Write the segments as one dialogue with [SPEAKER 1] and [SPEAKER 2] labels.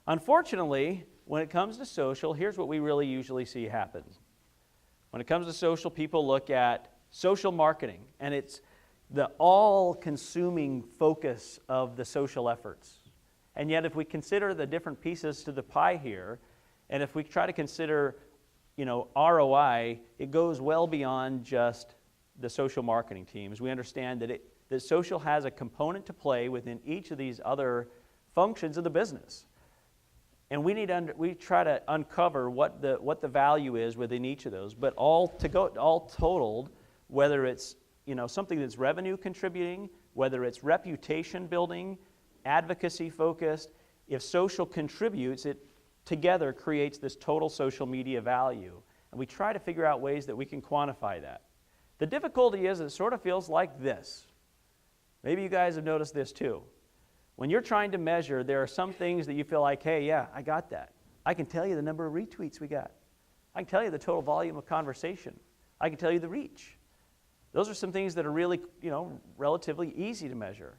[SPEAKER 1] Unfortunately, when it comes to social, here's what we really usually see happen. When it comes to social, people look at social marketing, and it's the all-consuming focus of the social efforts. And yet, if we consider the different pieces to the pie here, and if we try to consider, ROI, it goes well beyond just the social marketing teams. We understand that social has a component to play within each of these other functions of the business. And we try to uncover what the value is within each of those, but all totaled, whether it's something that's revenue contributing, whether it's reputation building, advocacy focused, if social contributes, it together creates this total social media value. And we try to figure out ways that we can quantify that. The difficulty is it sort of feels like this. Maybe you guys have noticed this too. When you're trying to measure, there are some things that you feel like, hey, yeah, I got that. I can tell you the number of retweets we got. I can tell you the total volume of conversation. I can tell you the reach. Those are some things that are really, relatively easy to measure.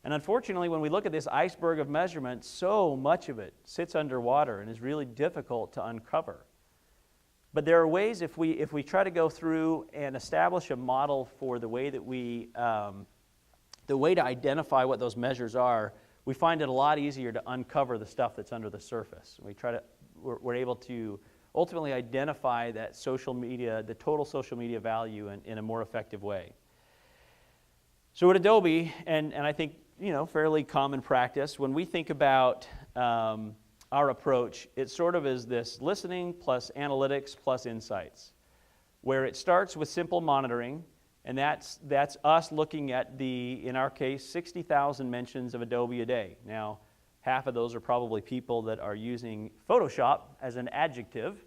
[SPEAKER 1] And unfortunately, when we look at this iceberg of measurement, so much of it sits underwater and is really difficult to uncover. But there are ways, if we try to go through and establish a model for the way that the way to identify what those measures are, we find it a lot easier to uncover the stuff that's under the surface. We're able to ultimately identify that social media, the total social media value in a more effective way. So at Adobe, and I think, fairly common practice, when we think about our approach, it sort of is this listening plus analytics plus insights, where it starts with simple monitoring, and that's us looking at in our case, 60,000 mentions of Adobe a day. Now, half of those are probably people that are using Photoshop as an adjective.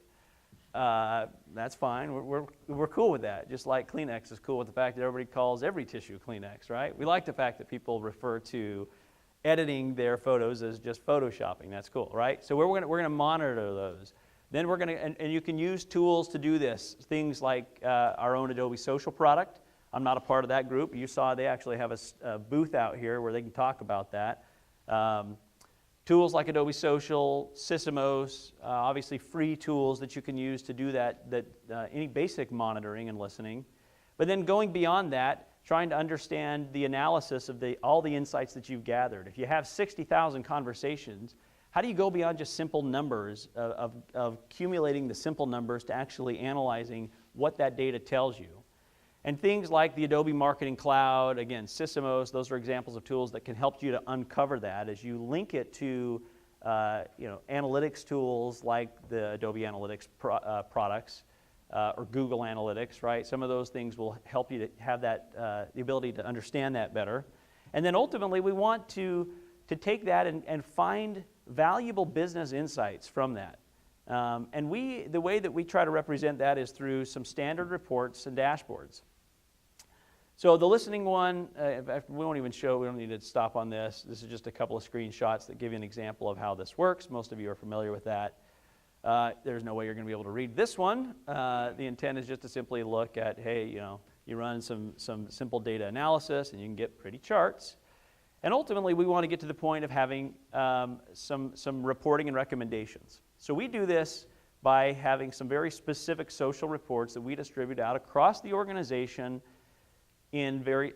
[SPEAKER 1] That's fine. We're cool with that. Just like Kleenex is cool with the fact that everybody calls every tissue Kleenex, right? We like the fact that people refer to editing their photos as just photoshopping. That's cool, right? So we're going to monitor those. Then we're going to, and you can use tools to do this. Things like our own Adobe Social product. I'm not a part of that group. You saw they actually have a booth out here where they can talk about that. Tools like Adobe Social, Sysomos, obviously free tools that you can use to do any basic monitoring and listening. But then going beyond that, trying to understand the analysis of all the insights that you've gathered. If you have 60,000 conversations, how do you go beyond just simple numbers of accumulating the simple numbers to actually analyzing what that data tells you? And things like the Adobe Marketing Cloud, again, Sysomos, those are examples of tools that can help you to uncover that as you link it to analytics tools like the Adobe Analytics products or Google Analytics, right? Some of those things will help you to have that, the ability to understand that better. And then ultimately, we want to take that and find valuable business insights from that. And the way that we try to represent that is through some standard reports and dashboards. So the listening one, we don't need to stop on this. This is just a couple of screenshots that give you an example of how this works. Most of you are familiar with that. There's no way you're going to be able to read this one. The intent is just to simply look at, hey, you run some simple data analysis and you can get pretty charts. And ultimately, we want to get to the point of having some reporting and recommendations. So we do this by having some very specific social reports that we distribute out across the organization at very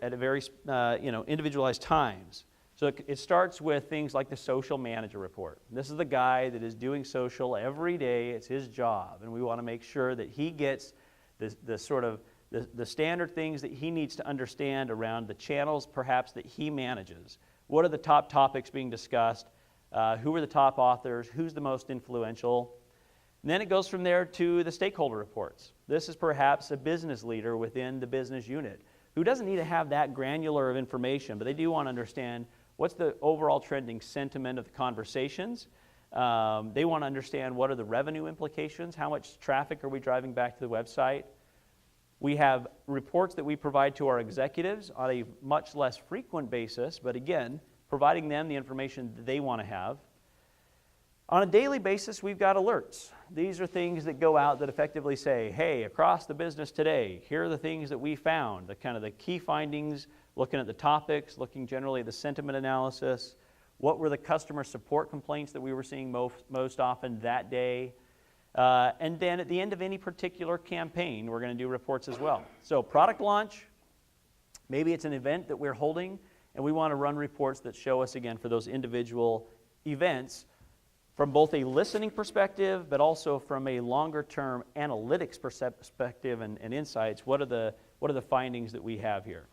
[SPEAKER 1] individualized times. So it starts with things like the social manager report. This is the guy that is doing social every day. It's his job, and we want to make sure that he gets the standard things that he needs to understand around the channels perhaps that he manages. What are the top topics being discussed? Who are the top authors? Who's the most influential? And then it goes from there to the stakeholder reports. This is perhaps a business leader within the business unit who doesn't need to have that granular of information, but they do want to understand what's the overall trending sentiment of the conversations. They want to understand what are the revenue implications, how much traffic are we driving back to the website. We have reports that we provide to our executives on a much less frequent basis, but again, providing them the information that they want to have. On a daily basis, we've got alerts. These are things that go out that effectively say, hey, across the business today, here are the things that we found, the key findings, looking at the topics, looking generally at the sentiment analysis. What were the customer support complaints that we were seeing most often that day? And then at the end of any particular campaign, we're going to do reports as well. So product launch, maybe it's an event that we're holding, and we want to run reports that show us, again, for those individual events, from both a listening perspective, but also from a longer-term analytics perspective and insights. What are the findings that we have here?